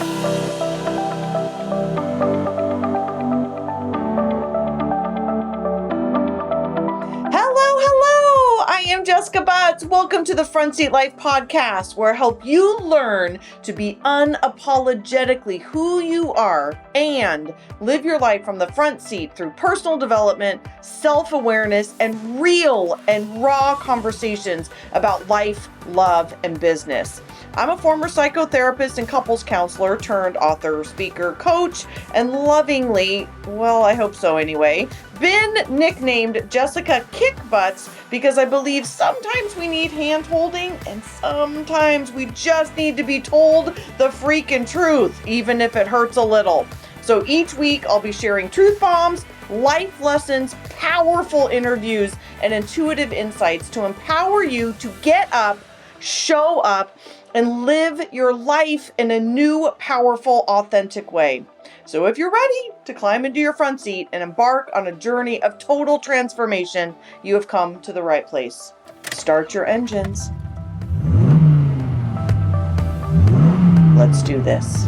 I am Jessica Butts. Welcome to the Front Seat Life podcast, where I help you learn to be unapologetically who you are and live your life from the front seat through personal development, self-awareness, and real and raw conversations about life, love, and business. I'm a former psychotherapist and couples counselor turned author, speaker, coach, and lovingly, well, I hope so anyway, been nicknamed Jessica Kick Butts because I believe sometimes we need hand holding and sometimes we just need to be told the freaking truth, even if it hurts a little. So each week I'll be sharing truth bombs, life lessons, powerful interviews, and intuitive insights to empower you to get up, show up, and live your life in a new, powerful, authentic way. So if you're ready to climb into your front seat and embark on a journey of total transformation, you have come to the right place. Start your engines. Let's do this.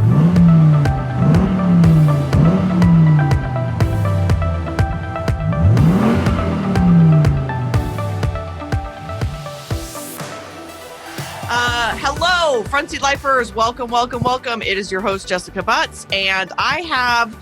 Hello, Front Seat Lifers. Welcome, welcome, welcome. It is your host, Jessica Butts, and I have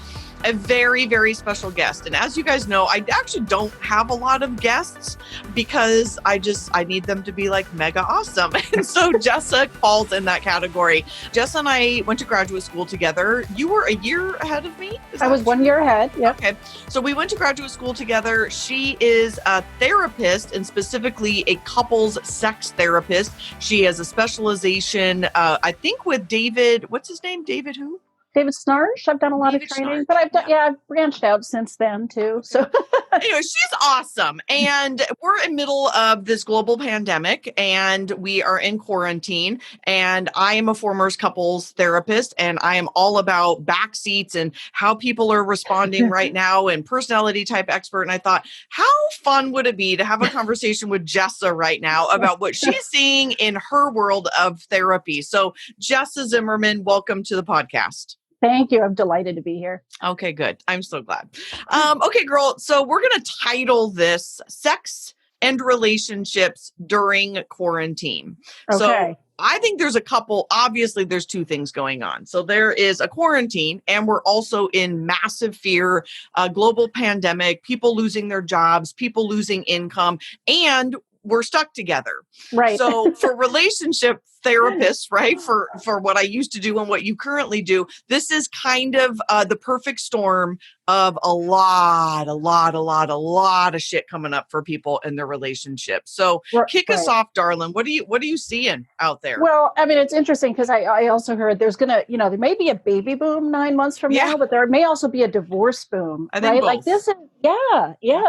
a very, very special guest. And as you guys know, I actually don't have a lot of guests because I need them to be like mega awesome. And so Jessa falls in that category. Jessa and I went to graduate school together. You were a year ahead of me? I was 1 year ahead. Yep. Okay. So we went to graduate school together. She is a therapist and specifically a couples sex therapist. She has a specialization, I think with David, what's his name? David who? David Snarsh. I've done a lot of training, but I've branched out since then too. So anyway, she's awesome. And we're in middle of this global pandemic and we are in quarantine. And I am a former couples therapist and I am all about back seats and how people are responding right now and personality type expert. And I thought, how fun would it be to have a conversation with Jessa right now about what she's seeing in her world of therapy? So Jessa Zimmerman, welcome to the podcast. Thank you. I'm delighted to be here. Okay, good. I'm so glad. Okay, girl. So we're going to title this Sex and Relationships During Quarantine. Okay. So I think there's a couple, obviously there's two things going on. So there is a quarantine and we're also in massive fear, global pandemic, people losing their jobs, people losing income, and we're stuck together. Right. So for relationship therapists, right, for what I used to do and what you currently do, this is kind of the perfect storm of a lot of shit coming up for people in their relationships. So kick us off, darling. What are you seeing out there? Well, I mean, it's interesting because I also heard there's there may be a baby boom 9 months from now, but there may also be a divorce boom. I think right? both. Like this is,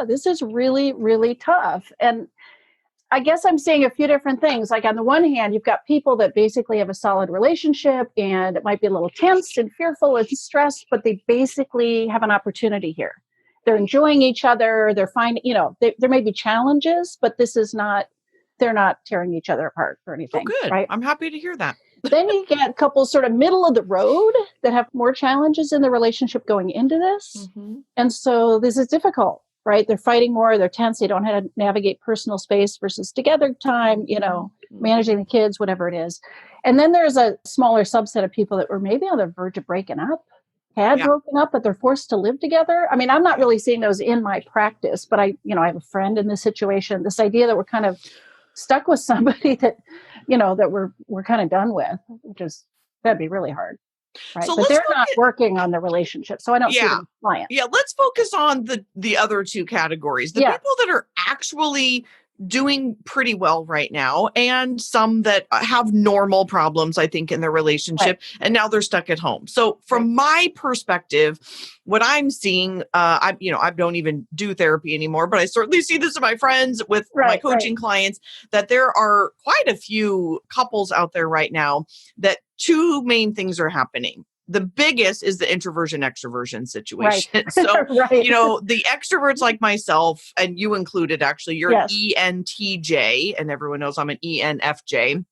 this is really, really tough. And I guess I'm seeing a few different things. Like on the one hand, you've got people that basically have a solid relationship and it might be a little tense and fearful and stressed, but they basically have an opportunity here. They're enjoying each other. They're finding, there may be challenges, but they're not tearing each other apart or anything. Oh, good. Right? I'm happy to hear that. Then you get couples sort of middle of the road that have more challenges in the relationship going into this. Mm-hmm. And so this is difficult. Right? They're fighting more, they're tense, they don't know how to navigate personal space versus together time, managing the kids, whatever it is. And then there's a smaller subset of people that were maybe on the verge of breaking up, broken up, but they're forced to live together. I mean, I'm not really seeing those in my practice, but I have a friend in this situation, this idea that we're kind of stuck with somebody that, that we're kind of done with, that'd be really hard. Right. So but they're not working on the relationship. So I don't see them as clients. Yeah. Let's focus on the other two categories. The people that are actually doing pretty well right now and some that have normal problems, I think, in their relationship. Right. And now they're stuck at home. So from my perspective, what I'm seeing, I don't even do therapy anymore, but I certainly see this in my friends with my coaching clients, that there are quite a few couples out there right now that two main things are happening. The biggest is the introversion extroversion situation. Right. So, the extroverts like myself, and you included, actually, you're an ENTJ, and everyone knows I'm an ENFJ.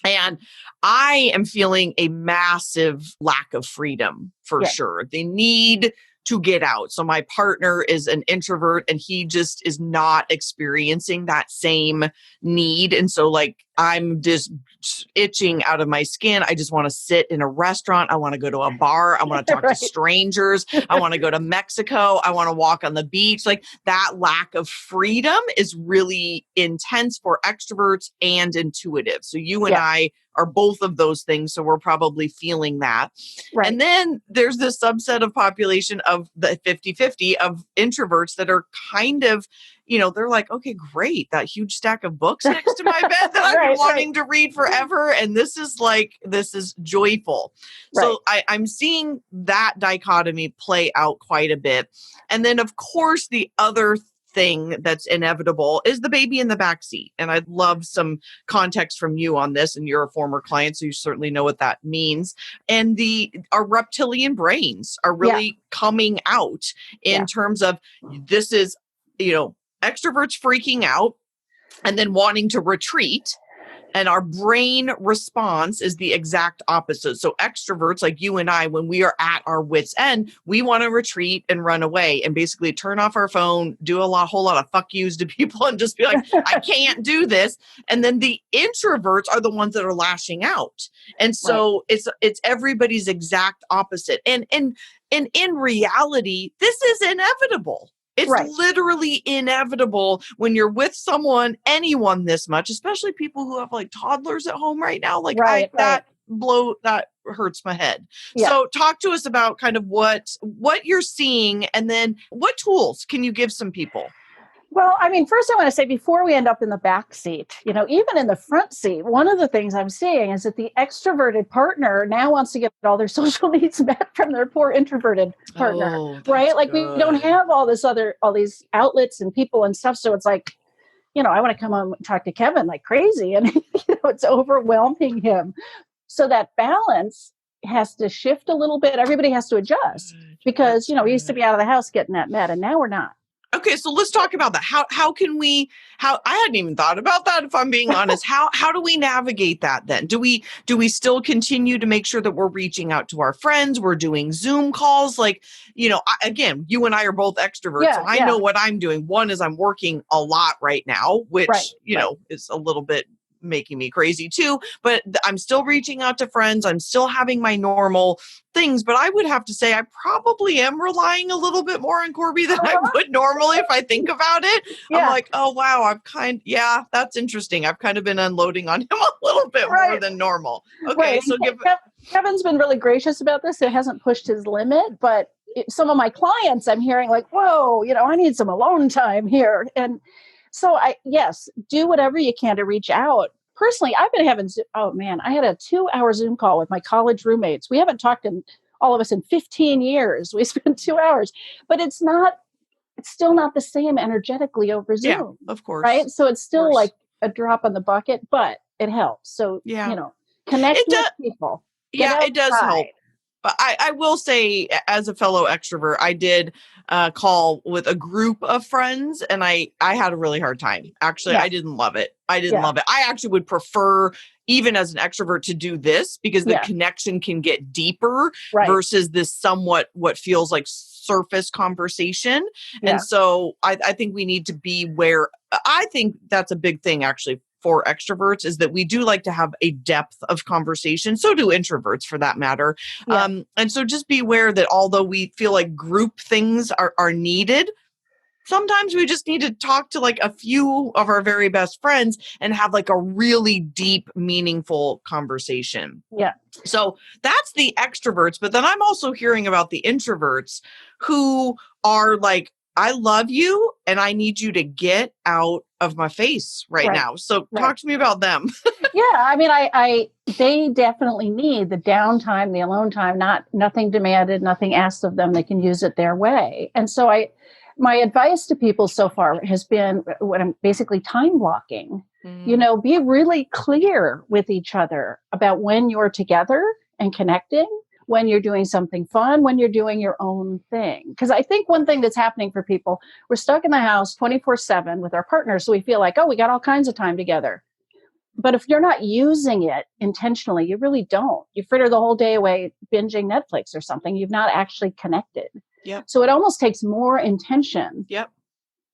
And I am feeling a massive lack of freedom for sure. They need to get out. So my partner is an introvert and he just is not experiencing that same need. And so like I'm just itching out of my skin. I just want to sit in a restaurant. I want to go to a bar. I want to talk to strangers. I want to go to Mexico. I want to walk on the beach. Like that lack of freedom is really intense for extroverts and intuitive. So you and I are both of those things. So we're probably feeling that. Right. And then there's this subset of population of the 50-50 of introverts that are kind of, they're like, okay, great. That huge stack of books next to my bed that I've been wanting to read forever. And this is joyful. So I'm seeing that dichotomy play out quite a bit. And then of course, the other thing that's inevitable is the baby in the backseat. And I'd love some context from you on this. And you're a former client, so you certainly know what that means. And our reptilian brains are really coming out in terms of this is, extroverts freaking out and then wanting to retreat. And our brain response is the exact opposite. So extroverts like you and I, when we are at our wit's end, we want to retreat and run away and basically turn off our phone, do whole lot of fuck yous to people and just be like, I can't do this. And then the introverts are the ones that are lashing out. And so it's everybody's exact opposite. And in reality, this is inevitable. It's literally inevitable when you're with anyone this much, especially people who have like toddlers at home right now. Like that hurts my head. Yeah. So talk to us about kind of what you're seeing and then what tools can you give some people? Well, I mean, first I want to say before we end up in the back seat, even in the front seat, one of the things I'm seeing is that the extroverted partner now wants to get all their social needs met from their poor introverted partner, right? Like we don't have all these outlets and people and stuff. So it's like, I want to come home and talk to Kevin like crazy and, it's overwhelming him. So that balance has to shift a little bit. Everybody has to adjust because, we used to be out of the house getting that met and now we're not. Okay, so let's talk about that. How I hadn't even thought about that, if I'm being honest. How do we navigate that then? Do we still continue to make sure that we're reaching out to our friends? We're doing Zoom calls? Like, again, you and I are both extroverts, so I know what I'm doing. One is I'm working a lot right now, which, is a little bit making me crazy too, but I'm still reaching out to friends. I'm still having my normal things, but I would have to say I probably am relying a little bit more on Corby than I would normally if I think about it. I'm like, oh wow, that's interesting. I've kind of been unloading on him a little bit more than normal. Okay, so Kevin's been really gracious about this. It hasn't pushed his limit, but some of my clients I'm hearing like, whoa, I need some alone time here. And so do whatever you can to reach out. Personally, I've been having, I had a 2-hour Zoom call with my college roommates. We haven't talked all of us in 15 years. We spent 2 hours, but it's still not the same energetically over Zoom. Yeah, of course. Right. So it's still like a drop on the bucket, but it helps. So, connect with people. Yeah, it does help. But I will say, as a fellow extrovert, I did call with a group of friends, and I had a really hard time. Actually, I didn't love it. Love it. I actually would prefer, even as an extrovert, to do this because the connection can get deeper versus this somewhat what feels like surface conversation. Yeah. And so I think we need to be where I think that's a big thing, actually, for extroverts is that we do like to have a depth of conversation. So do introverts for that matter. Yeah. And so just be aware that although we feel like group things are needed, sometimes we just need to talk to like a few of our very best friends and have like a really deep, meaningful conversation. Yeah. So that's the extroverts. But then I'm also hearing about the introverts who are like, I love you and I need you to get out of my face right now. So talk to me about them. Yeah. I mean, they definitely need the downtime, the alone time, nothing demanded, nothing asked of them. They can use it their way. And so my advice to people so far has been what I'm basically time blocking. Be really clear with each other about when you're together and connecting, when you're doing something fun, when you're doing your own thing. Because I think one thing that's happening for people, we're stuck in the house 24/7 with our partners. So we feel like, we got all kinds of time together. But if you're not using it intentionally, you really don't. You fritter the whole day away binging Netflix or something. You've not actually connected. Yep. So it almost takes more intention Yep.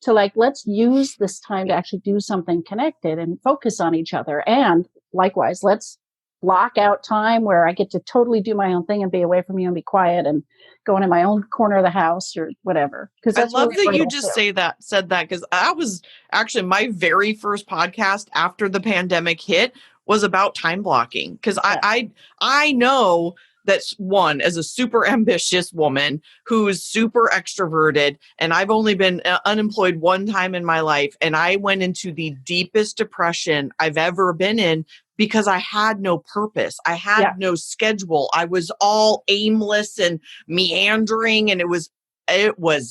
to like, let's use this time to actually do something connected and focus on each other. And likewise, let's block out time where I get to totally do my own thing and be away from you and be quiet and go into my own corner of the house or whatever. Because that's I love really that you vital just too. said that because I was actually my very first podcast after the pandemic hit was about time blocking because Yeah. I know that one as a super ambitious woman who's super extroverted and I've only been unemployed one time in my life and I went into the deepest depression I've ever been in because I had no purpose. I had no schedule. I was all aimless and meandering and it was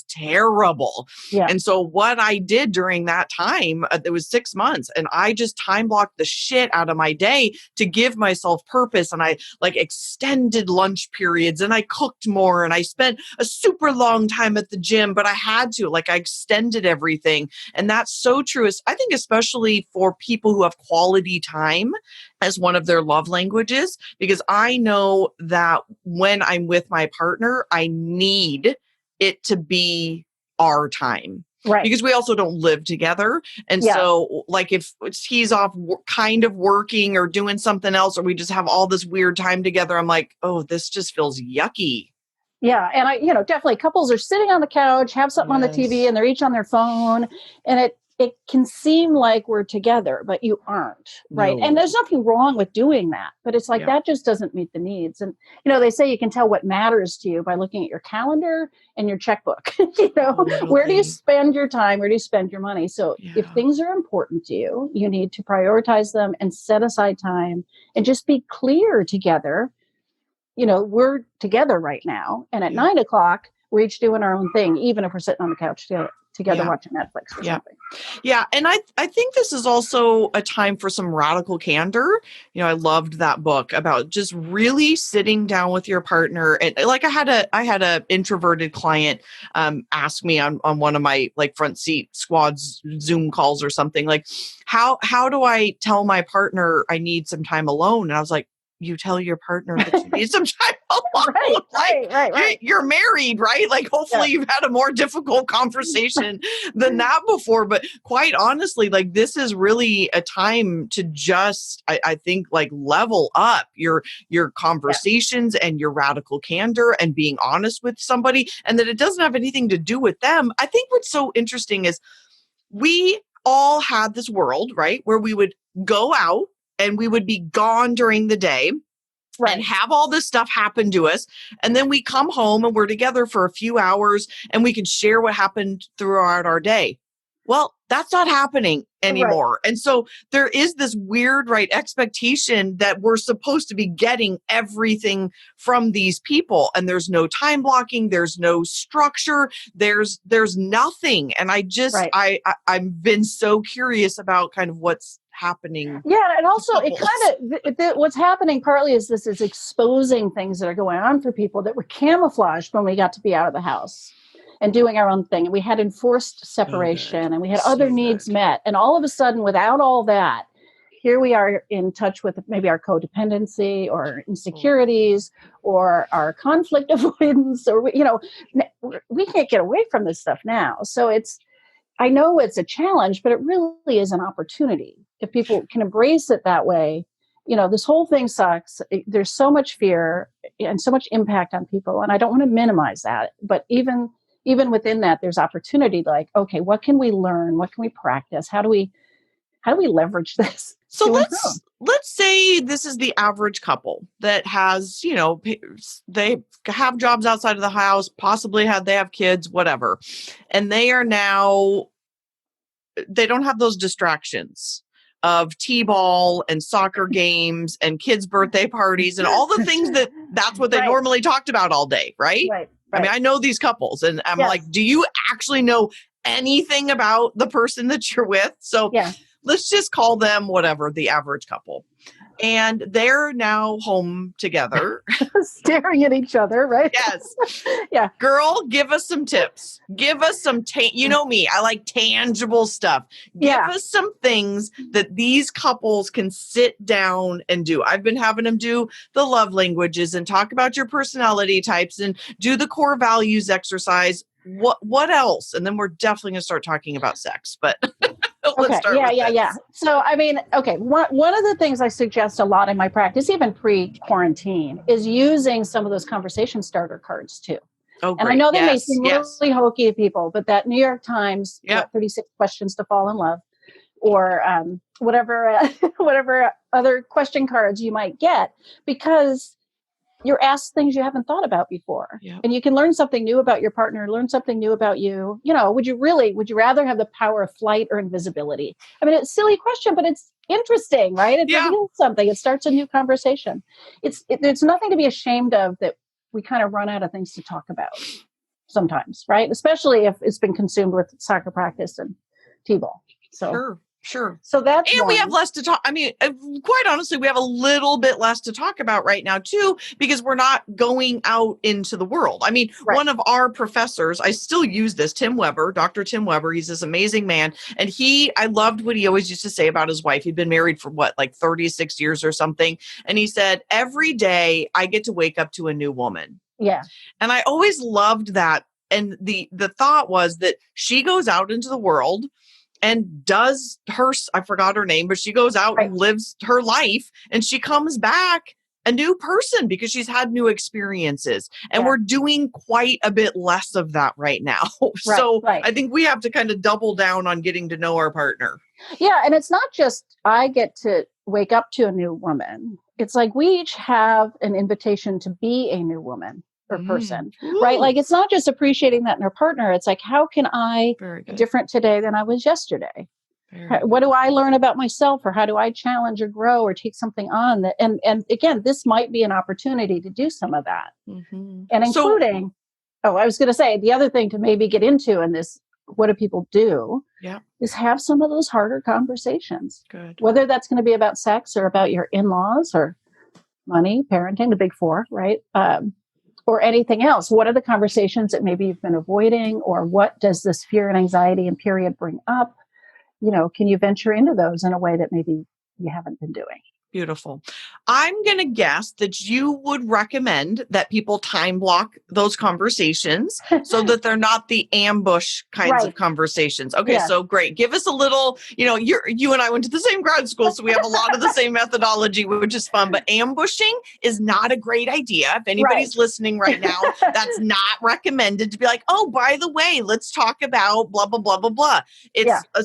terrible. Yeah. And so what I did during that time, it was 6 months and I just time blocked the shit out of my day to give myself purpose. And I like extended lunch periods and I cooked more and I spent a super long time at the gym, but I had to, like, I extended everything. And that's so true. I think especially for people who have quality time as one of their love languages, because I know that when I'm with my partner, I need it to be our time. Right. Because we also don't live together. And so like if he's off kind of working or doing something else, or we just have all this weird time together, I'm like, oh, this just feels yucky. Yeah. And I, definitely couples are sitting on the couch, have something on the TV and they're each on their phone. And it can seem like we're together, but you aren't. Right. No. And there's nothing wrong with doing that, but it's like, that just doesn't meet the needs. And, they say you can tell what matters to you by looking at your calendar and your checkbook. Where do you spend your time? Where do you spend your money? So if things are important to you, you need to prioritize them and set aside time and just be clear together. We're together right now. And at 9 o'clock, we're each doing our own thing, even if we're sitting on the couch together watching Netflix or something. Yeah. And I think this is also a time for some radical candor. I loved that book about just really sitting down with your partner. And like I had a introverted client ask me on one of my like front seat squads Zoom calls or something like, how do I tell my partner I need some time alone? And I was like, you tell your partner that you need some time alone. Right. You're married, right? Like, hopefully you've had a more difficult conversation than that before. But quite honestly, like, this is really a time to just, I think, like, level up your conversations and your radical candor and being honest with somebody, and that it doesn't have anything to do with them. I think what's so interesting is we all had this world, right, where we would go out and we would be gone during the day and have all this stuff happen to us. And then we come home and we're together for a few hours and we can share what happened throughout our day. Well, that's not happening anymore. And so there is this weird, expectation that we're supposed to be getting everything from these people. And there's no time blocking. There's no structure. There's nothing. And I just, I've been so curious about kind of what's happening. Yeah. And also it kind of, what's happening partly is this is exposing things that are going on for people that were camouflaged when we got to be out of the house and doing our own thing. And we had enforced separation and we had other needs met. And all of a sudden, without all that, here we are in touch with maybe our codependency or insecurities or our conflict avoidance, or, we can't get away from this stuff now. So I know it's a challenge, but it really is an opportunity. If people can embrace it that way, this whole thing sucks. There's so much fear and so much impact on people. And I don't want to minimize that. But even within that, there's opportunity. Like, okay, what can we learn? What can we practice? How do we leverage this? So let's say this is the average couple that has, they have jobs outside of the house, possibly they have kids, whatever. And they don't have those distractions of t-ball and soccer games and kids' birthday parties and all the things that's what they normally talked about all day, right? Right. I mean, I know these couples and I'm like, do you actually know anything about the person that you're with? So let's just call them whatever, the average couple. And they're now home together. Staring at each other, right? Yes. Yeah. Girl, give us some tips. Give us some, you know me, I like tangible stuff. Give us some things that these couples can sit down and do. I've been having them do the love languages and talk about your personality types and do the core values exercise. What else? And then we're definitely going to start talking about sex, but let's start with this. So, I mean, okay. One of the things I suggest a lot in my practice, even pre-quarantine, is using some of those conversation starter cards too. Oh, great. And I know they may seem really hokey to people, but that New York Times, 36 questions to fall in love, or whatever other question cards you might get, because you're asked things you haven't thought about before. And you can learn something new about your partner, learn something new about you. You know, would you rather have the power of flight or invisibility? I mean, it's a silly question, but it's interesting, right? It reveals something. It starts a new conversation. It's nothing to be ashamed of that we kind of run out of things to talk about sometimes, right? Especially if it's been consumed with soccer practice and t-ball. So Sure. So that's and we have less to talk. I mean, quite honestly, we have a little bit less to talk about right now too, because we're not going out into the world. I mean, one of our professors, I still use this, Tim Weber, Dr. Tim Weber. He's this amazing man. And I loved what he always used to say about his wife. He'd been married for like 36 years or something. And he said, every day I get to wake up to a new woman. Yeah. And I always loved that. And the thought was that she goes out into the world and does I forgot her name, but she goes out and lives her life, and she comes back a new person because she's had new experiences. And we're doing quite a bit less of that right now. I think we have to kind of double down on getting to know our partner. Yeah. And it's not just I get to wake up to a new woman. It's like we each have an invitation to be a new woman or person, right? Like it's not just appreciating that in our partner. It's like, how can I be different today than I was yesterday? What do I learn about myself, or how do I challenge or grow or take something on that? And again, this might be an opportunity to do some of that. And including, I was going to say the other thing to maybe get into in this, what do people do? Is have some of those harder conversations. Whether that's going to be about sex or about your in-laws or money, parenting, the big four, right? Or anything else. What are the conversations that maybe you've been avoiding, or what does this fear and anxiety and period bring up? You know, can you venture into those in a way that maybe you haven't been doing? Beautiful. I'm going to guess that you would recommend that people time block those conversations so that they're not the ambush kinds of conversations. Okay, so great. Give us a little, you and I went to the same grad school, so we have a lot of the same methodology, which is fun, but ambushing is not a great idea. If anybody's listening right now, that's not recommended to be like, oh, by the way, let's talk about blah, blah, blah, blah, blah.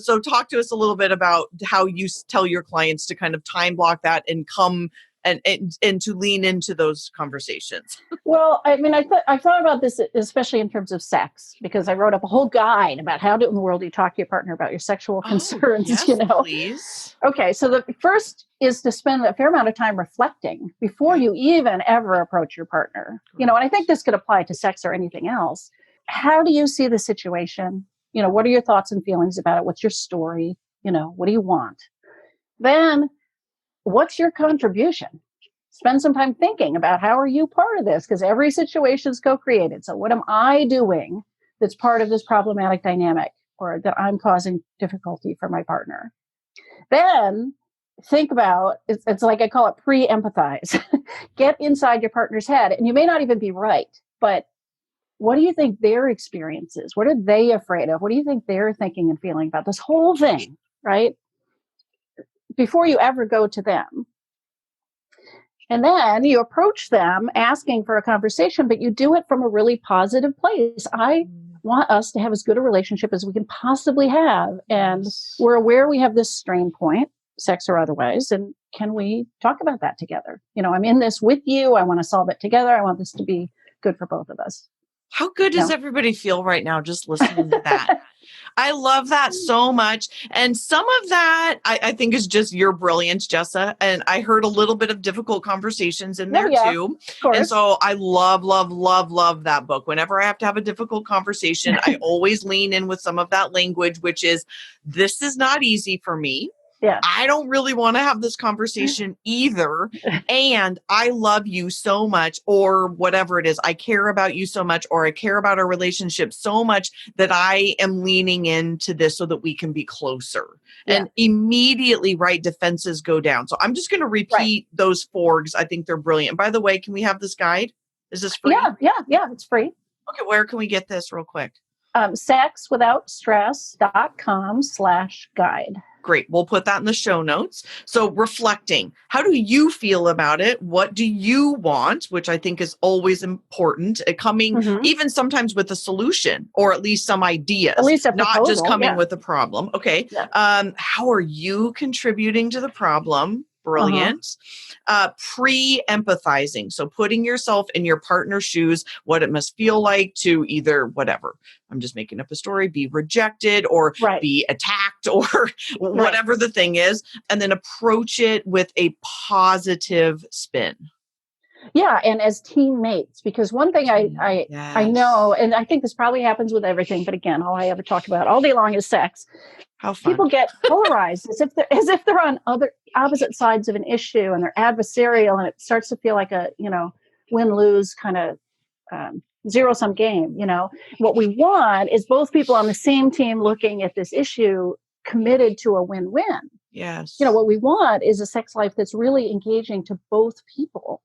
So talk to us a little bit about how you tell your clients to kind of time block that and come and to lean into those conversations. Well, I mean, I thought about this, especially in terms of sex, because I wrote up a whole guide about how in the world you talk to your partner about your sexual concerns. Yes, please. Okay, so the first is to spend a fair amount of time reflecting before you even ever approach your partner. And I think this could apply to sex or anything else. How do you see the situation? What are your thoughts and feelings about it? What's your story? What do you want? Then, what's your contribution? Spend some time thinking about how are you part of this? Because every situation is co-created. So what am I doing that's part of this problematic dynamic, or that I'm causing difficulty for my partner? Then think about, it's like I call it pre-empathize. Get inside your partner's head. And you may not even be right, but what do you think their experience is? What are they afraid of? What do you think they're thinking and feeling about this whole thing, right? Before you ever go to them. And then you approach them asking for a conversation, but you do it from a really positive place. I want us to have as good a relationship as we can possibly have. And we're aware we have this strain point, sex or otherwise. And can we talk about that together? I'm in this with you. I want to solve it together. I want this to be good for both of us. How good does everybody feel right now just listening to that? I love that so much. And some of that, I think, is just your brilliance, Jessa. And I heard a little bit of difficult conversations in there too. And so I love, love, love, love that book. Whenever I have to have a difficult conversation, I always lean in with some of that language, which is, this is not easy for me. Yeah. I don't really want to have this conversation either. And I love you so much, or whatever it is. I care about you so much, or I care about our relationship so much that I am leaning into this so that we can be closer. Yeah. And immediately, right, defenses go down. So I'm just going to repeat those 4 because I think they're brilliant. By the way, can we have this guide? Is this free? Yeah. It's free. Okay, where can we get this real quick? Sexwithoutstress.com/guide. Great. We'll put that in the show notes. So reflecting, how do you feel about it? What do you want? Which I think is always important. Coming even sometimes with a solution, or at least some ideas, at least a not proposal, just coming with a problem. Okay. Yeah. How are you contributing to the problem? Brilliant. Pre-empathizing. So putting yourself in your partner's shoes, what it must feel like to either whatever. I'm just making up a story, be rejected or be attacked or whatever the thing is. And then approach it with a positive spin. Yeah. And as teammates, because one thing I know, and I think this probably happens with everything, but again, all I ever talk about all day long is sex. How fun. People get polarized as if they're on opposite sides of an issue, and they're adversarial, and it starts to feel like a, win-lose kind of zero-sum game. What we want is both people on the same team looking at this issue committed to a win-win. Yes. What we want is a sex life that's really engaging to both people.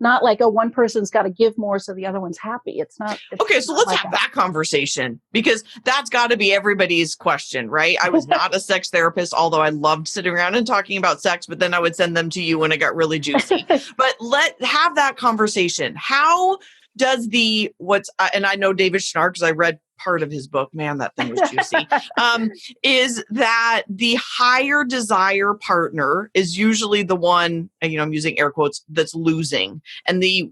Not like, one person's got to give more so the other one's happy. It's not. Okay, so let's have that conversation, because that's got to be everybody's question, right? I was not a sex therapist, although I loved sitting around and talking about sex, but then I would send them to you when it got really juicy. But let's have that conversation. How does and I know David Schnarr, because I read part of his book, man, that thing was juicy, is that the higher desire partner is usually the one, I'm using air quotes, that's losing. And the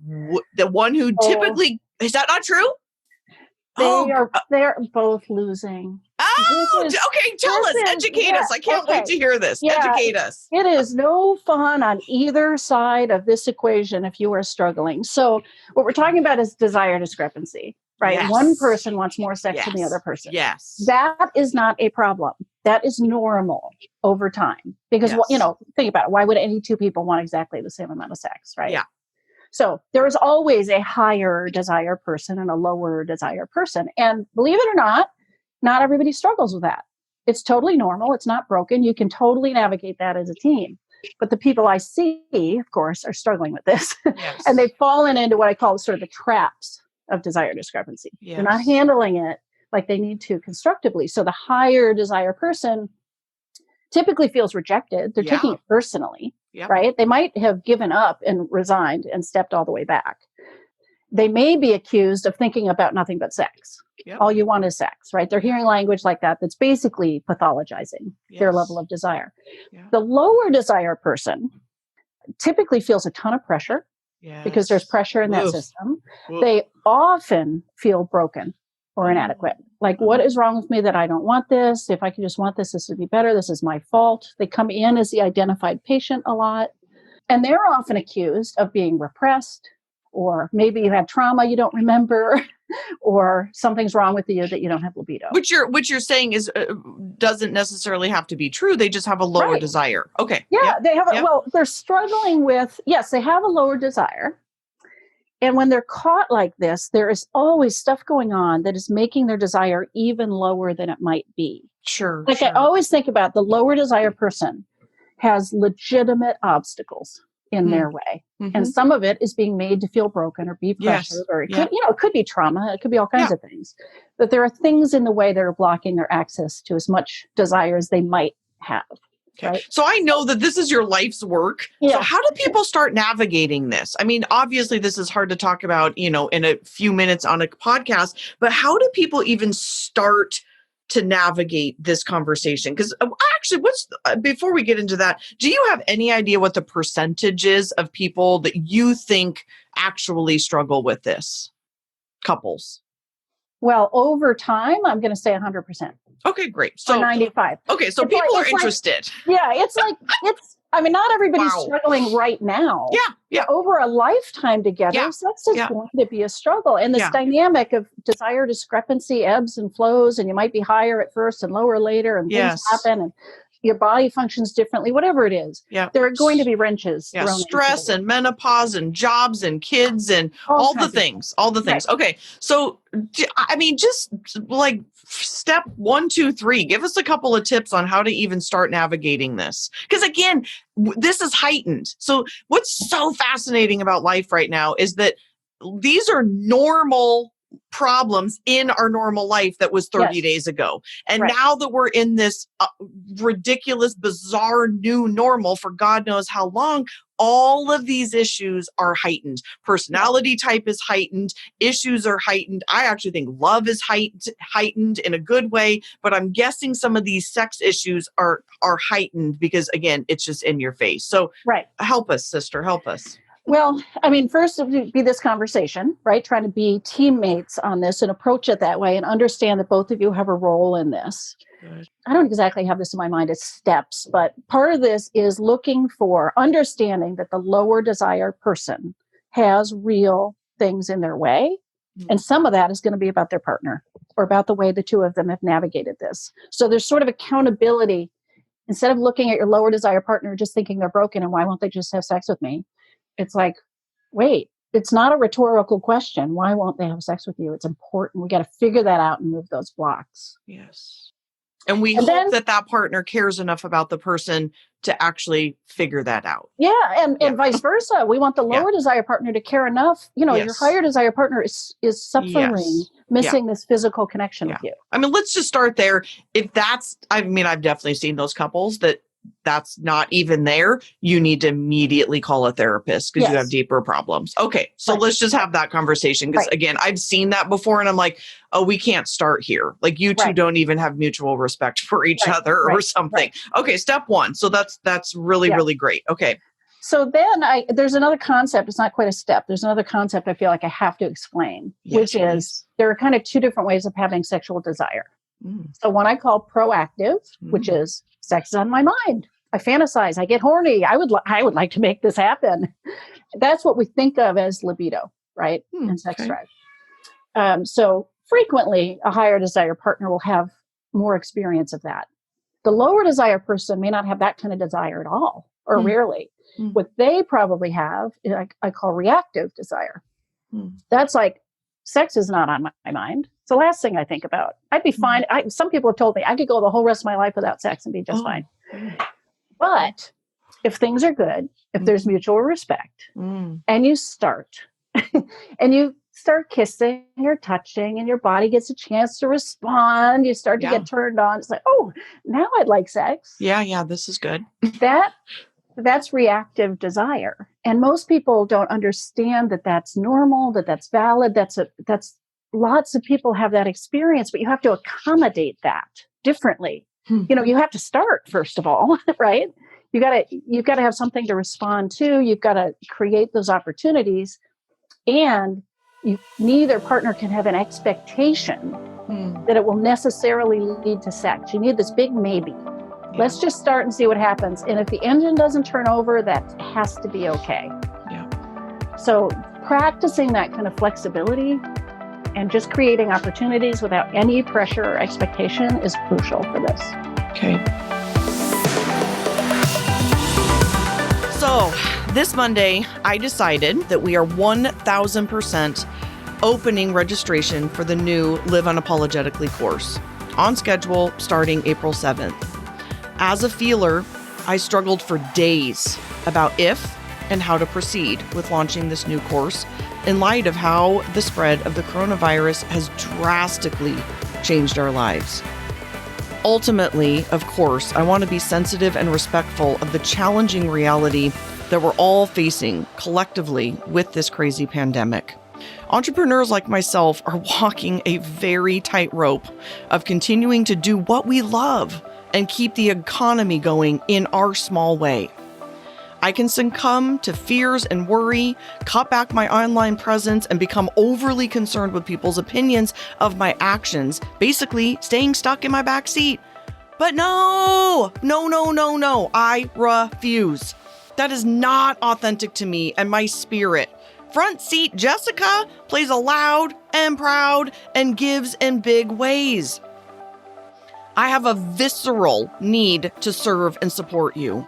one who typically, is that not true? They're both losing. Okay, tell us, educate us. I can't wait to hear this. Educate us. It is no fun on either side of this equation if you are struggling. So what we're talking about is desire discrepancy, right? Yes. One person wants more sex than the other person. Yes. That is not a problem. That is normal over time. Because, think about it. Why would any two people want exactly the same amount of sex, right? Yeah. So there is always a higher desire person and a lower desire person. And believe it or not everybody struggles with that. It's totally normal. It's not broken. You can totally navigate that as a team. But the people I see, of course, are struggling with this. Yes. And they've fallen into what I call sort of the traps of desire discrepancy. Yes. They're not handling it like they need to constructively. So the higher desire person typically feels rejected. They're taking it personally, right? They might have given up and resigned and stepped all the way back. They may be accused of thinking about nothing but sex. All you want is sex, right? They're hearing language like that that's basically pathologizing their level of desire. The lower desire person typically feels a ton of pressure because there's pressure in that system. They often feel broken or inadequate. Like, what is wrong with me that I don't want this? If I could just want this, this would be better. This is my fault. They come in as the identified patient a lot. And they're often accused of being repressed, or maybe you had trauma you don't remember, or something's wrong with you that you don't have libido. Which you're saying is doesn't necessarily have to be true. They just have a lower desire. Okay. Yeah, they have. Well, they're struggling with. Yes, they have a lower desire, and when they're caught like this, there is always stuff going on that is making their desire even lower than it might be. Sure. I always think about the lower desire person has legitimate obstacles in their way. And some of it is being made to feel broken or be pressured, or it could, it could be trauma. It could be all kinds of things. But there are things in the way that are blocking their access to as much desire as they might have. Okay. Right? So I know that this is your life's work. So how do people start navigating this? I mean, obviously this is hard to talk about, in a few minutes on a podcast, but how do people even start to navigate this conversation? Because actually, before we get into that, do you have any idea what the percentage is of people that you think actually struggle with this? Couples. Well, over time, I'm going to say 100%. Okay, great. So 95. Okay, so people are interested. Not everybody's struggling right now. Yeah. Over a lifetime together, sex is going to be a struggle. And this dynamic of desire discrepancy ebbs and flows, and you might be higher at first and lower later, and things happen. And your body functions differently, whatever it is. Yeah. There are going to be wrenches thrown into stress the and menopause and jobs and kids and all the things. Right. Okay. So, I mean, just like step 1, 2, 3, give us a couple of tips on how to even start navigating this. Because again, this is heightened. So what's so fascinating about life right now is that these are normal problems in our normal life that was 30 days ago. And now that we're in this ridiculous, bizarre new normal for God knows how long, all of these issues are heightened. Personality type is heightened. Issues are heightened. I actually think love is heightened in a good way, but I'm guessing some of these sex issues are heightened because, again, it's just in your face. So help us, sister, help us. Well, I mean, first it would be this conversation, right? Trying to be teammates on this and approach it that way and understand that both of you have a role in this. Good. I don't exactly have this in my mind as steps, but part of this is looking for understanding that the lower desire person has real things in their way. Mm-hmm. And some of that is going to be about their partner or about the way the two of them have navigated this. So there's sort of accountability. Instead of looking at your lower desire partner, just thinking they're broken and why won't they just have sex with me? It's like, wait, it's not a rhetorical question. Why won't they have sex with you? It's important. We got to figure that out and move those blocks. Yes. And we hope that partner cares enough about the person to actually figure that out. Yeah. And vice versa. We want the lower desire partner to care enough. You know, your higher desire partner is suffering, missing this physical connection with you. I mean, let's just start there. If that's, I mean, I've definitely seen those couples that's not even there, you need to immediately call a therapist because you have deeper problems. Okay, so let's just have that conversation because again, I've seen that before and I'm like, oh, we can't start here. Like you two don't even have mutual respect for each other or something. Okay, step 1. So that's really, really great. Okay. So then there's another concept. It's not quite a step. There's another concept I feel like I have to explain, which is there are kind of 2 different ways of having sexual desire. So one I call proactive, which is sex is on my mind. I fantasize. I get horny. I would like to make this happen. That's what we think of as libido, right? And sex drive. So frequently, a higher desire partner will have more experience of that. The lower desire person may not have that kind of desire at all, or rarely. What they probably have, I call reactive desire. That's like, sex is not on my mind. It's the last thing I think about. I'd be fine. Some people have told me I could go the whole rest of my life without sex and be just fine. But if things are good, if there's mutual respect, and you start kissing or touching and your body gets a chance to respond, you start to get turned on. It's like, oh, now I'd like sex. Yeah, this is good. That's reactive desire. And most people don't understand that that's normal, that that's valid. That's lots of people have that experience, but you have to accommodate that differently. You know, you have to start first of all, right? You've got to have something to respond to. You've got to create those opportunities, and neither partner can have an expectation that it will necessarily lead to sex. You need this big maybe. Let's just start and see what happens. And if the engine doesn't turn over, that has to be okay. Yeah. So practicing that kind of flexibility and just creating opportunities without any pressure or expectation is crucial for this. Okay. So this Monday, I decided that we are 1,000% opening registration for the new Live Unapologetically course, on schedule starting April 7th. As a feeler, I struggled for days about if and how to proceed with launching this new course in light of how the spread of the coronavirus has drastically changed our lives. Ultimately, of course, I want to be sensitive and respectful of the challenging reality that we're all facing collectively with this crazy pandemic. Entrepreneurs like myself are walking a very tight rope of continuing to do what we love and keep the economy going in our small way. I can succumb to fears and worry, cut back my online presence, and become overly concerned with people's opinions of my actions, basically staying stuck in my back seat. But no, I refuse. That is not authentic to me and my spirit. Front seat Jessica plays aloud and proud and gives in big ways. I have a visceral need to serve and support you.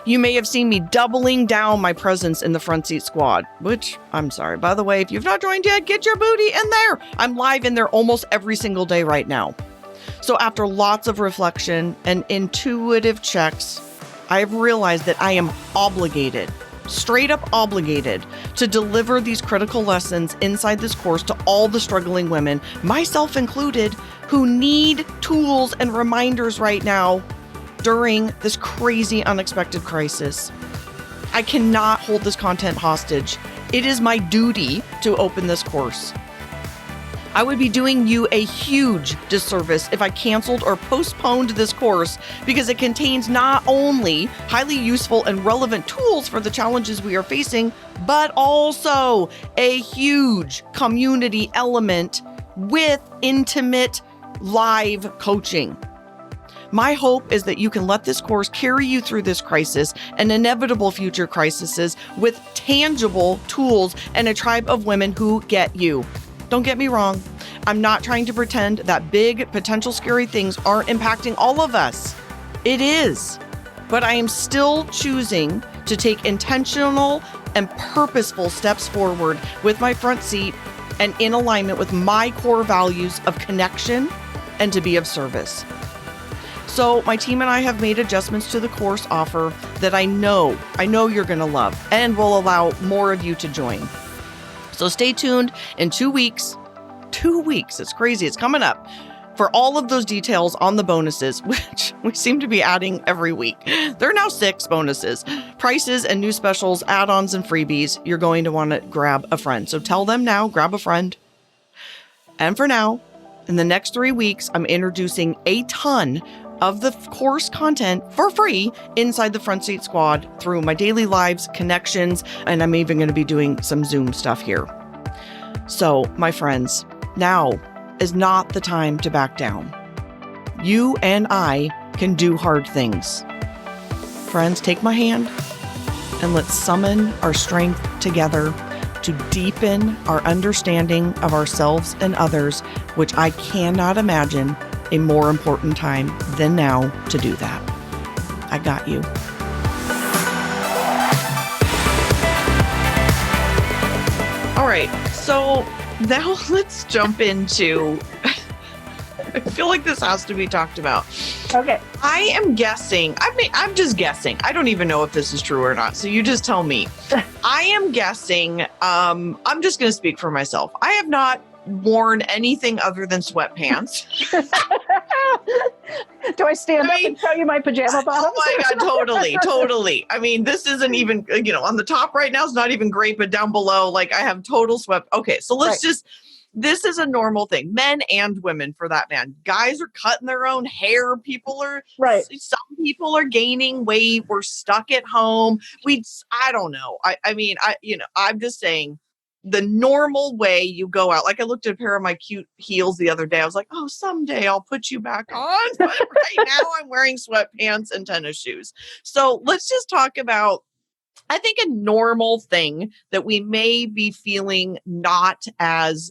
You may have seen me doubling down my presence in the front seat squad, which, I'm sorry, by the way, if you've not joined yet, get your booty in there. I'm live in there almost every single day right now. So after lots of reflection and intuitive checks, I have realized that I am obligated, straight up obligated, to deliver these critical lessons inside this course to all the struggling women, myself included, who need tools and reminders right now during this crazy, unexpected crisis. I cannot hold this content hostage. It is my duty to open this course. I would be doing you a huge disservice if I canceled or postponed this course, because it contains not only highly useful and relevant tools for the challenges we are facing, but also a huge community element with intimate live coaching. My hope is that you can let this course carry you through this crisis and inevitable future crises with tangible tools and a tribe of women who get you. Don't get me wrong. I'm not trying to pretend that big, potential scary things aren't impacting all of us. It is. But I am still choosing to take intentional and purposeful steps forward with my front seat and in alignment with my core values of connection and to be of service. So my team and I have made adjustments to the course offer that I know you're going to love and will allow more of you to join. So stay tuned in 2 weeks. 2 weeks. It's crazy. It's coming up for all of those details on the bonuses, which we seem to be adding every week. There are now 6 bonuses, prices and new specials, add-ons and freebies. You're going to want to grab a friend. So tell them now, grab a friend. And for now, in the next 3 weeks, I'm introducing a ton of the course content for free inside the Front Seat Squad through my daily lives, connections, and I'm even going to be doing some Zoom stuff here. So, my friends, now is not the time to back down. You and I can do hard things. Friends, take my hand and let's summon our strength together to deepen our understanding of ourselves and others, which I cannot imagine a more important time than now to do that. I got you. All right, so now let's jump into, I feel like this has to be talked about. Okay. I am guessing, I'm just guessing. I don't even know if this is true or not. So you just tell me. I am guessing, I'm just going to speak for myself. I have not worn anything other than sweatpants. Do I stand up and show you my pajama bottoms? Oh my God, totally. I mean, this isn't even, on the top right now, it's not even great, but down below, like I have total sweat. Okay, so let's this is a normal thing. Men and women for that man. Guys are cutting their own hair. Some people are gaining weight. We're stuck at home. I don't know. I'm just saying, the normal way you go out. Like I looked at a pair of my cute heels the other day. I was like, oh, someday I'll put you back on. But right now I'm wearing sweatpants and tennis shoes. So let's just talk about, I think, a normal thing that we may be feeling not as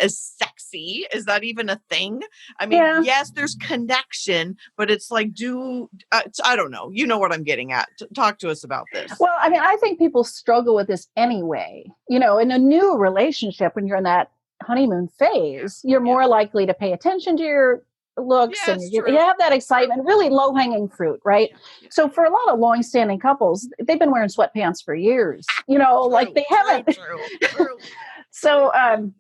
sexy. Is that even a thing? I mean, Yes, there's connection, but it's like, I don't know. You know what I'm getting at. Talk to us about this. Well, I mean, I think people struggle with this anyway. In a new relationship, when you're in that honeymoon phase, you're more likely to pay attention to your looks and you have that excitement, really low hanging fruit, right? So for a lot of long-standing couples, they've been wearing sweatpants for years, like they haven't. True. So, and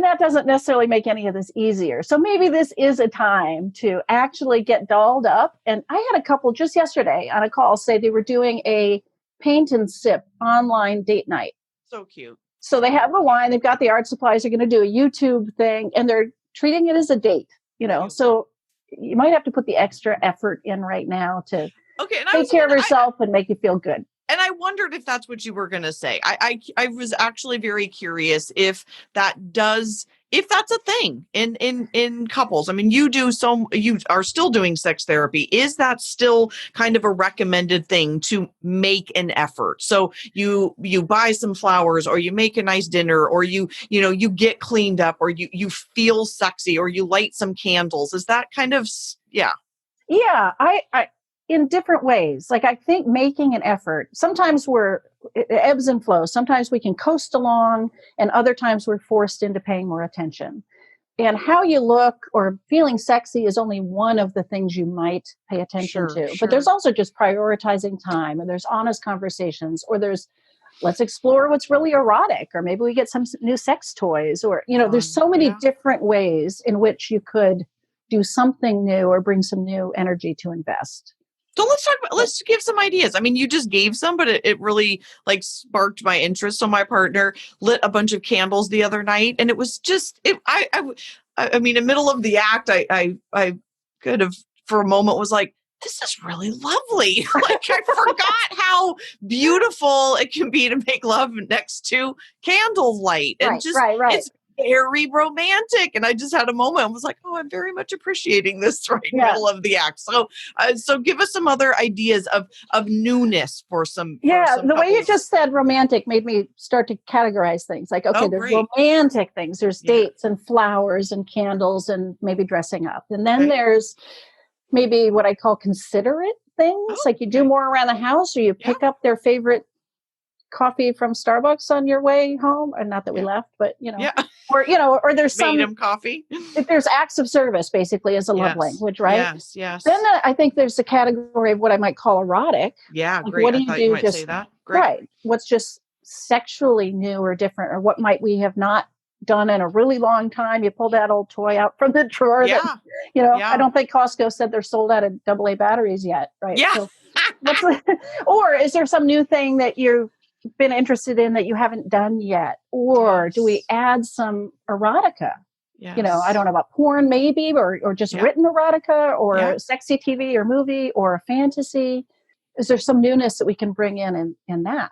that doesn't necessarily make any of this easier. So maybe this is a time to actually get dolled up. And I had a couple just yesterday on a call say they were doing a paint and sip online date night. So cute. So they have the wine, they've got the art supplies, they're going to do a YouTube thing, and they're treating it as a date, So you might have to put the extra effort in right now to take care of yourself and make you feel good. And I wondered if that's what you were going to say. I was actually very curious if that does if that's a thing in couples. I mean, you are still doing sex therapy. Is that still kind of a recommended thing to make an effort? So you buy some flowers, or you make a nice dinner, or you get cleaned up, or you feel sexy, or you light some candles. Is that kind of, yeah. Yeah, I in different ways. Like, I think making an effort, sometimes it ebbs and flows. Sometimes we can coast along, and other times we're forced into paying more attention. And how you look or feeling sexy is only one of the things you might pay attention to. Sure. But there's also just prioritizing time, and there's honest conversations, or there's let's explore what's really erotic, or maybe we get some new sex toys, or, there's so many different ways in which you could do something new or bring some new energy to invest. So let's give some ideas. I mean, you just gave some, but it really like sparked my interest. So my partner lit a bunch of candles the other night, and it was just, I mean, in the middle of the act, I kind of for a moment was like, this is really lovely. Like, I forgot how beautiful it can be to make love next to candlelight, and right. It's very romantic. And I just had a moment. I was like, oh, I'm very much appreciating this right in the middle of the act. So, so give us some other ideas of newness for some. Yeah, the way you just said romantic made me start to categorize things. Like, okay, there's romantic things. There's dates and flowers and candles and maybe dressing up. And then there's maybe what I call considerate things. Like, you do more around the house, or you pick up their favorite coffee from Starbucks on your way home. And not that we left, but or there's some made 'em coffee. If there's acts of service, basically, as a love language, right? Yes. Then I think there's the category of what I might call erotic. Yeah, like, great. What do I you thought do? You might just say that. Great. Right. What's just sexually new or different, or what might we have not done in a really long time? You pull that old toy out from the drawer. That, I don't think Costco said they're sold out of AA batteries yet, right? Yeah. So or is there some new thing that you've been interested in that you haven't done yet? Or do we add some erotica? Yes. I don't know about porn, maybe, or just written erotica, or sexy TV or movie, or a fantasy. Is there some newness that we can bring in that?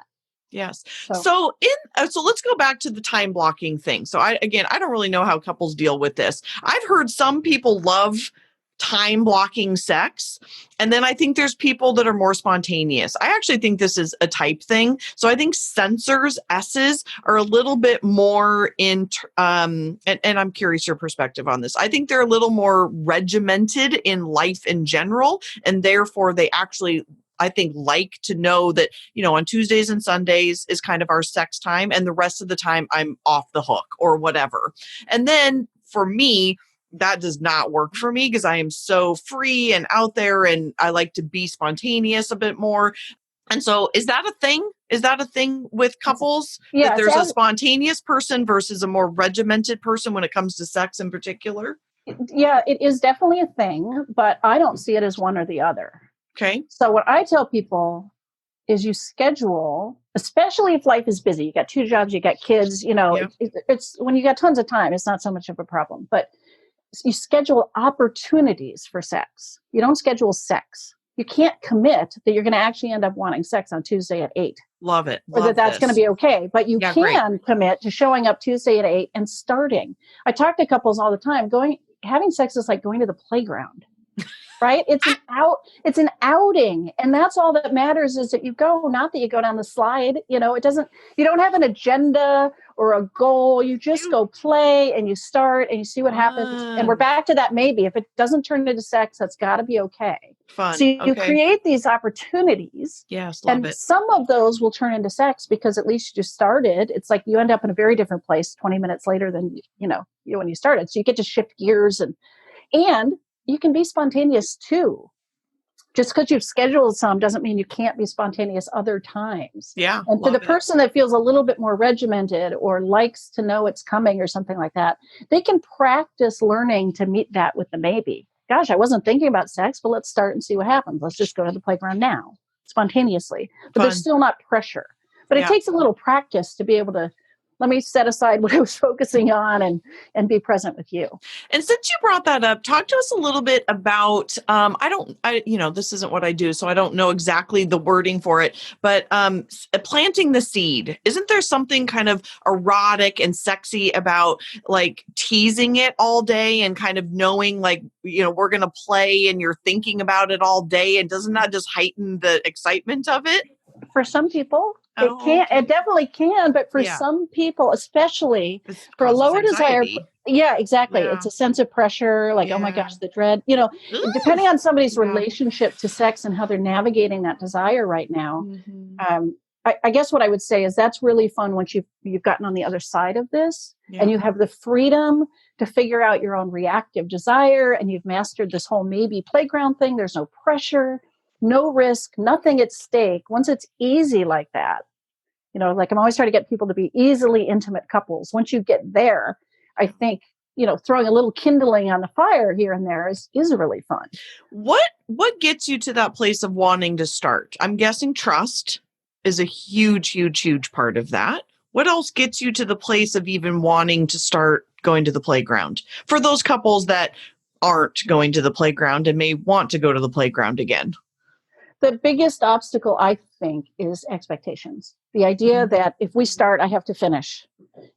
Yes. So let's go back to the time blocking thing. So I don't really know how couples deal with this. I've heard some people love time blocking sex. And then I think there's people that are more spontaneous. I actually think this is a type thing. So I think sensors, S's, are a little bit more and I'm curious your perspective on this. I think they're a little more regimented in life in general. And therefore they actually, I think, like to know that, on Tuesdays and Sundays is kind of our sex time, and the rest of the time I'm off the hook or whatever. And then for me, that does not work for me because I am so free and out there, and I like to be spontaneous a bit more. And so is that a thing? Is that a thing with couples? That there's a spontaneous person versus a more regimented person when it comes to sex in particular? Yeah, it is definitely a thing, but I don't see it as one or the other. Okay. So what I tell people is you schedule, especially if life is busy. You got 2 jobs, you got kids, it's when you got tons of time, it's not so much of a problem. But you schedule opportunities for sex. You don't schedule sex. You can't commit that you're going to actually end up wanting sex on Tuesday at 8. Love it. Or that's going to be okay. But you can commit to showing up Tuesday at 8 and starting. I talk to couples all the time. Having sex is like going to the playground. Right? It's an outing. And that's all that matters, is that you go, not that you go down the slide. You don't have an agenda or a goal. You just go play, and you start, and you see what happens. And we're back to that maybe. If it doesn't turn into sex, that's got to be okay. Fun. So you create these opportunities. Yes, love it. Some of those will turn into sex because at least you just started. It's like you end up in a very different place 20 minutes later than, when you started. So you get to shift gears, and you can be spontaneous too. Just because you've scheduled some doesn't mean you can't be spontaneous other times. Yeah. And for the person that feels a little bit more regimented or likes to know it's coming or something like that, they can practice learning to meet that with the maybe. Gosh, I wasn't thinking about sex, but let's start and see what happens. Let's just go to the playground now, spontaneously. But there's still not pressure. But it takes a little practice to be able to let me set aside what I was focusing on and be present with you. And since you brought that up, talk to us a little bit about, this isn't what I do, so I don't know exactly the wording for it, but planting the seed. Isn't there something kind of erotic and sexy about like teasing it all day and kind of knowing like, we're going to play and you're thinking about it all day? And doesn't that just heighten the excitement of it? For some people, it can. Okay. It definitely can. But for some people, especially for a lower anxiety. desire, yeah, exactly. Yeah. It's a sense of pressure, like, oh my gosh, the dread. Depending on somebody's relationship to sex and how they're navigating that desire right now. I guess what I would say is that's really fun once you've gotten on the other side of this and you have the freedom to figure out your own reactive desire and you've mastered this whole maybe playground thing. There's no pressure. No risk, nothing at stake. Once it's easy like that, like I'm always trying to get people to be easily intimate couples. Once you get there, I think, throwing a little kindling on the fire here and there is really fun. What gets you to that place of wanting to start? I'm guessing trust is a huge, huge, huge part of that. What else gets you to the place of even wanting to start going to the playground for those couples that aren't going to the playground and may want to go to the playground again? The biggest obstacle, I think, is expectations. The idea that if we start, I have to finish.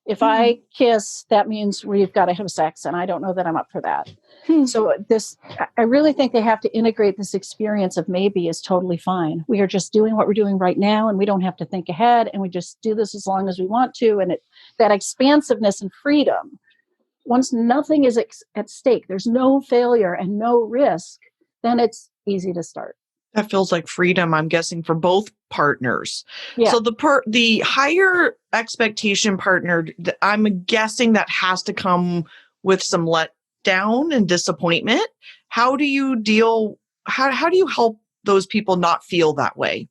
If I kiss, that means we've got to have sex, and I don't know that I'm up for that. So I really think they have to integrate this experience of maybe is totally fine. We are just doing what we're doing right now, and we don't have to think ahead, and we just do this as long as we want to. And that expansiveness and freedom, once nothing is at stake, there's no failure and no risk, then it's easy to start. That feels like freedom, I'm guessing, for both partners. Yeah. So the higher expectation partner, I'm guessing that has to come with some letdown and disappointment. How do you how do you help those people not feel that way?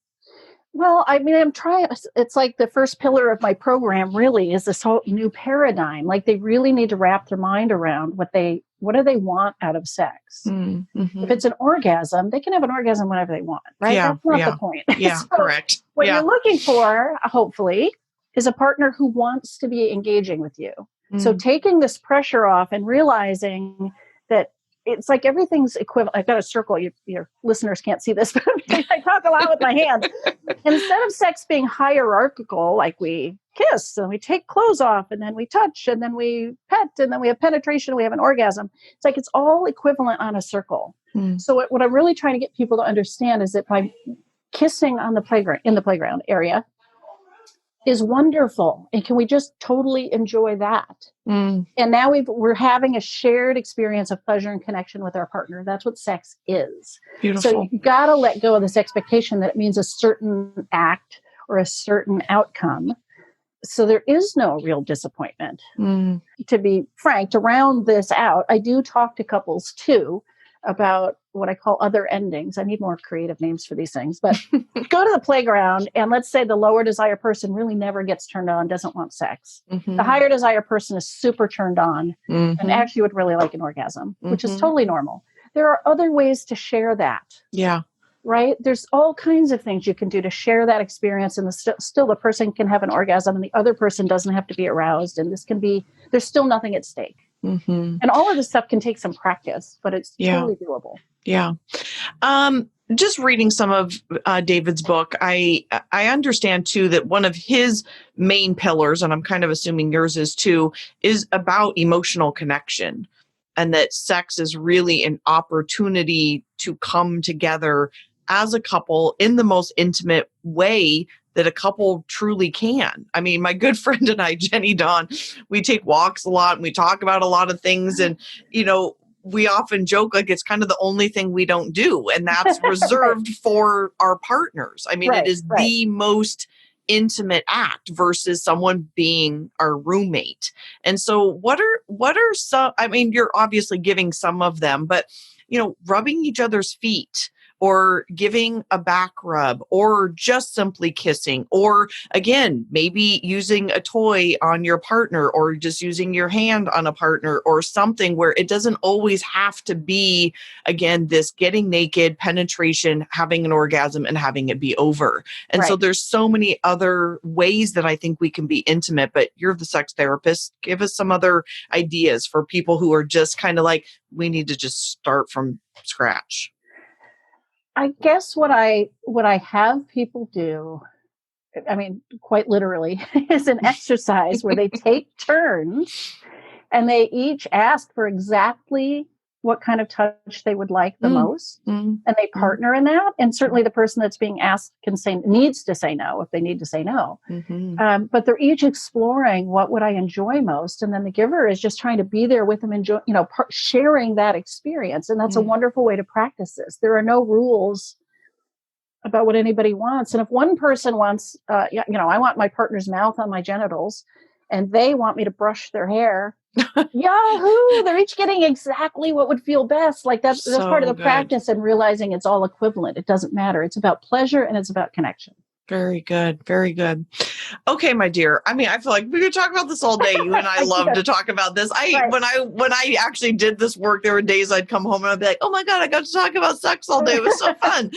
Well, I mean, I'm trying. It's like the first pillar of my program really is this whole new paradigm. Like they really need to wrap their mind around what do they want out of sex. If it's an orgasm, they can have an orgasm whenever they want, right? Yeah, that's not the point. Yeah, So correct. What you're looking for, hopefully, is a partner who wants to be engaging with you. So taking this pressure off and realizing that it's like everything's equivalent. I've got a circle. Your listeners can't see this, but I talk a lot with my hands. Instead of sex being hierarchical, like we kiss and we take clothes off and then we touch and then we pet and then we have penetration, we have an orgasm. It's like it's all equivalent on a circle. So what I'm really trying to get people to understand is that by kissing on the playground, in the playground area, is wonderful. And can we just totally enjoy that? And now we're having a shared experience of pleasure and connection with our partner. That's what sex is. Beautiful. So you got to let go of this expectation that it means a certain act or a certain outcome. So there is no real disappointment. To be frank, to round this out, I do talk to couples too about what I call other endings. I need more creative names for these things, but go to the playground and let's say the lower desire person really never gets turned on, doesn't want sex. The higher desire person is super turned on and actually would really like an orgasm, which is totally normal. There are other ways to share that. Yeah. Right? There's all kinds of things you can do to share that experience, and still the person can have an orgasm and the other person doesn't have to be aroused. And there's still nothing at stake. And all of this stuff can take some practice, but it's totally doable. Yeah. Just reading some of David's book, I understand too that one of his main pillars, and I'm kind of assuming yours is too, is about emotional connection, and that sex is really an opportunity to come together as a couple in the most intimate way that a couple truly can. I mean, my good friend and I, Jenny Dawn, we take walks a lot and we talk about a lot of things. And, we often joke like it's kind of the only thing we don't do. And that's reserved for our partners. I mean, it is the most intimate act versus someone being our roommate. And so what are some, I mean, you're obviously giving some of them, but, rubbing each other's feet, or giving a back rub, or just simply kissing, or again, maybe using a toy on your partner, or just using your hand on a partner, or something where it doesn't always have to be, again, this getting naked, penetration, having an orgasm, and having it be over. And so there's so many other ways that I think we can be intimate, but you're the sex therapist. Give us some other ideas for people who are just kind of like, we need to just start from scratch. I guess what I have people do, I mean, quite literally, is an exercise where they take turns and they each ask for exactly what kind of touch they would like the most. And they partner in that. And certainly the person that's being asked needs to say no if they need to say no. But they're each exploring what would I enjoy most. And then the giver is just trying to be there with them, sharing that experience. And that's a wonderful way to practice this. There are no rules about what anybody wants. And if one person wants, I want my partner's mouth on my genitals and they want me to brush their hair, yahoo, they're each getting exactly what would feel best. Like that's part of the practice, and realizing it's all equivalent. It doesn't matter. It's about pleasure and it's about connection. Very good. Very good. Okay, my dear. I mean, I feel like we could talk about this all day. You and I love to talk about this. When I actually did this work, there were days I'd come home and I'd be like, oh my God, I got to talk about sex all day. It was so fun.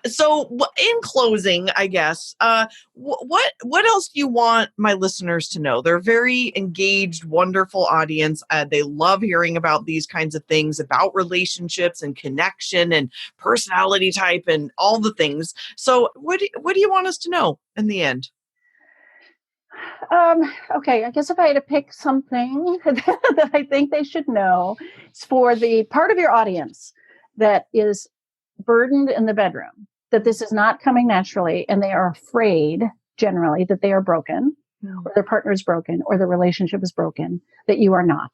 So in closing, I guess, what else do you want my listeners to know? They're a very engaged, wonderful audience. They love hearing about these kinds of things, about relationships and connection and personality type and all the things. So what do you want us to know in the end? Okay, I guess if I had to pick something that I think they should know, it's for the part of your audience that is burdened in the bedroom, that this is not coming naturally, and they are afraid generally that they are broken, or their partner is broken, or the relationship is broken, that you are not.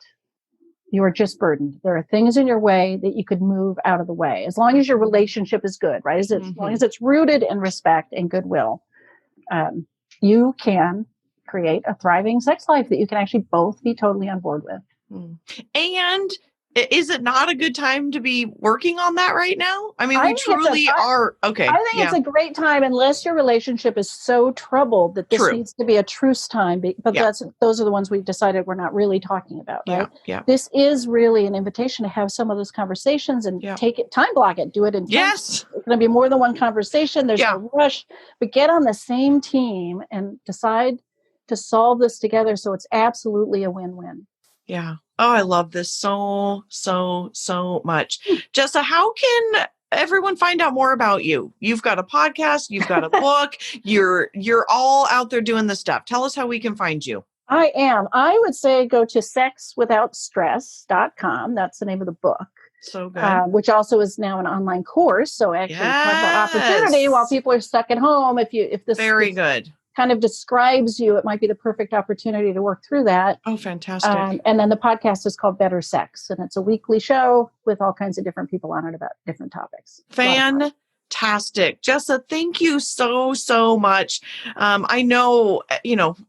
You are just burdened. There are things in your way that you could move out of the way, as long as your relationship is good, right? As long as it's rooted in respect and goodwill, you can create a thriving sex life that you can actually both be totally on board with. And is it not a good time to be working on that right now? I mean, we truly are. Okay. I think it's a great time, unless your relationship is so troubled that this needs to be a truce time. But those are the ones we've decided we're not really talking about, right? Yeah. This is really an invitation to have some of those conversations and take it, time block it, do it in yes. It's going to be more than one conversation. There's no rush, but get on the same team and decide to solve this together. So it's absolutely a win-win. Yeah. Oh, I love this so much. Jessa, how can everyone find out more about you? You've got a podcast, you've got a book, you're all out there doing this stuff. Tell us how we can find you. I am. I would say go to sexwithoutstress.com. That's the name of the book. So good. Which also is now an online course. So actually talk about opportunity while people are stuck at home. If this very good kind of describes you, it might be the perfect opportunity to work through that. Oh, fantastic. And then the podcast is called Better Sex, and it's a weekly show with all kinds of different people on it about different topics. Fantastic. Jessa, thank you so much. I know,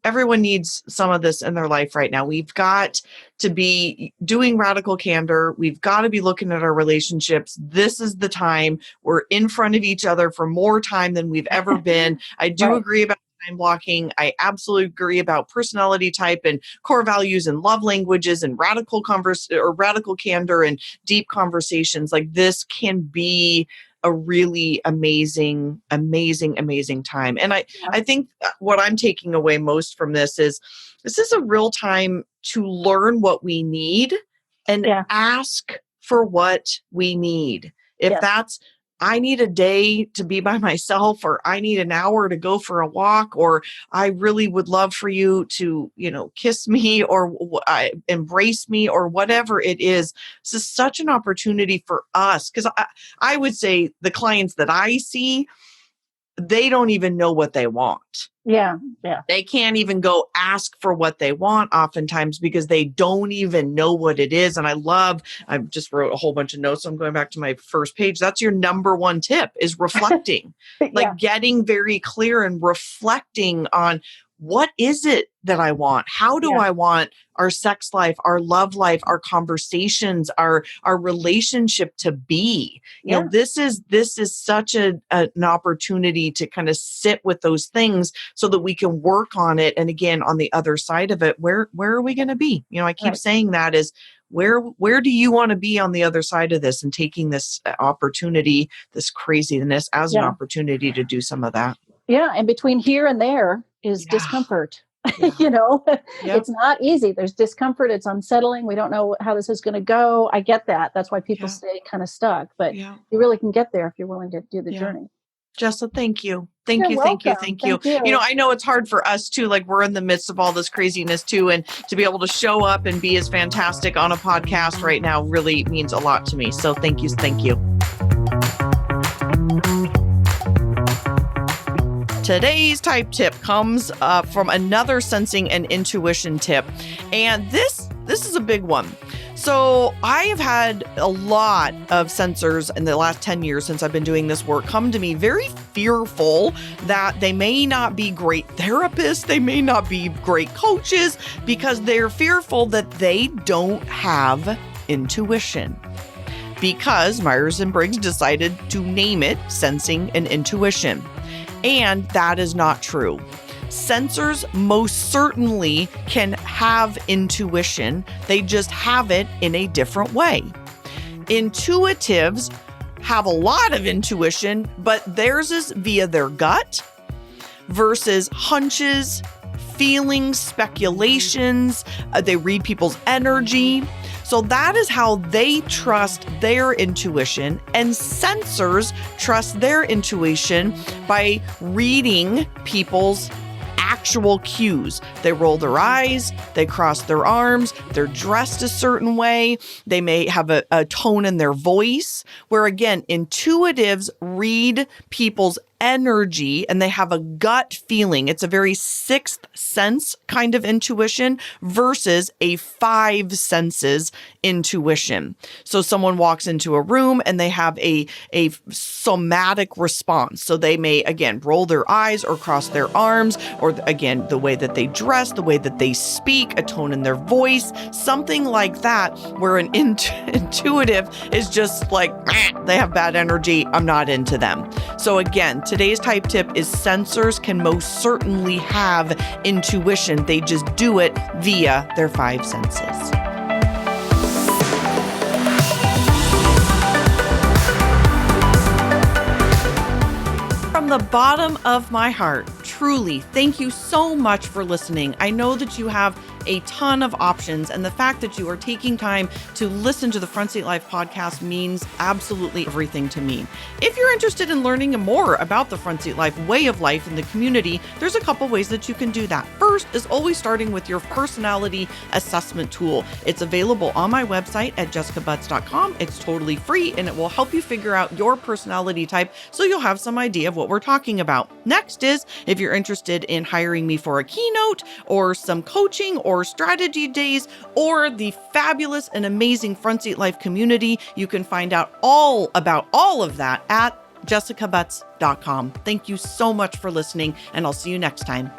everyone needs some of this in their life right now. We've got to be doing radical candor. We've got to be looking at our relationships. This is the time. We're in front of each other for more time than we've ever been. I do agree about time blocking. I absolutely agree about personality type and core values and love languages and radical candor and deep conversations. Like, this can be a really amazing time. And I think what I'm taking away most from this is a real time to learn what we need and ask for what we need. If that's, I need a day to be by myself, or I need an hour to go for a walk, or I really would love for you to, kiss me or embrace me, or whatever it is. This is such an opportunity for us, because I would say the clients that I see, they don't even know what they want. Yeah. They can't even go ask for what they want oftentimes, because they don't even know what it is. And I just wrote a whole bunch of notes. So I'm going back to my first page. That's your number one tip, is reflecting, like getting very clear and reflecting on what is it that I want? How do I want our sex life, our love life, our conversations, our relationship to be? You know, this is such an opportunity to kind of sit with those things so that we can work on it. And again, on the other side of it, where are we going to be? You know, I keep saying that is, where do you want to be on the other side of this, and taking this opportunity, this craziness as an opportunity to do some of that? Yeah. And between here and there is discomfort. You know, it's not easy. There's discomfort. It's unsettling. We don't know how this is going to go. I get that. That's why people stay kind of stuck, but you really can get there if you're willing to do the journey. Jessa, thank you. You're welcome. Thank you. You know, I know it's hard for us too. Like, we're in the midst of all this craziness too. And to be able to show up and be as fantastic on a podcast right now really means a lot to me. So thank you. Thank you. Today's type tip comes from another sensing and intuition tip. And this is a big one. So I have had a lot of sensors in the last 10 years since I've been doing this work come to me very fearful that they may not be great therapists, they may not be great coaches, because they're fearful that they don't have intuition. Because Myers-Briggs decided to name it sensing and intuition. And that is not true. Sensors most certainly can have intuition. They just have it in a different way. Intuitives have a lot of intuition, but theirs is via their gut versus hunches, feelings, speculations. They read people's energy. So that is how they trust their intuition, and sensors trust their intuition by reading people's actual cues. They roll their eyes, they cross their arms, they're dressed a certain way, they may have a tone in their voice, where again, intuitives read people's energy and they have a gut feeling. It's a very sixth sense kind of intuition versus a five senses intuition. So someone walks into a room and they have a somatic response. So they may, again, roll their eyes or cross their arms, or again, the way that they dress, the way that they speak, a tone in their voice, something like that, where an intuitive is just like, they have bad energy, I'm not into them. So again, today's type tip is sensors can most certainly have intuition. They just do it via their five senses. From the bottom of my heart, truly, thank you so much for listening. I know that you have a ton of options, and the fact that you are taking time to listen to the Front Seat Life podcast means absolutely everything to me. If you're interested in learning more about the Front Seat Life way of life in the community, there's a couple ways that you can do that. First is always starting with your personality assessment tool. It's available on my website at jessicabutts.com. It's totally free, and it will help you figure out your personality type so you'll have some idea of what we're talking about. Next is, if you're interested in hiring me for a keynote or some coaching or strategy days or the fabulous and amazing Front Seat Life community, you can find out all about all of that at jessicabutts.com. Thank you so much for listening, and I'll see you next time.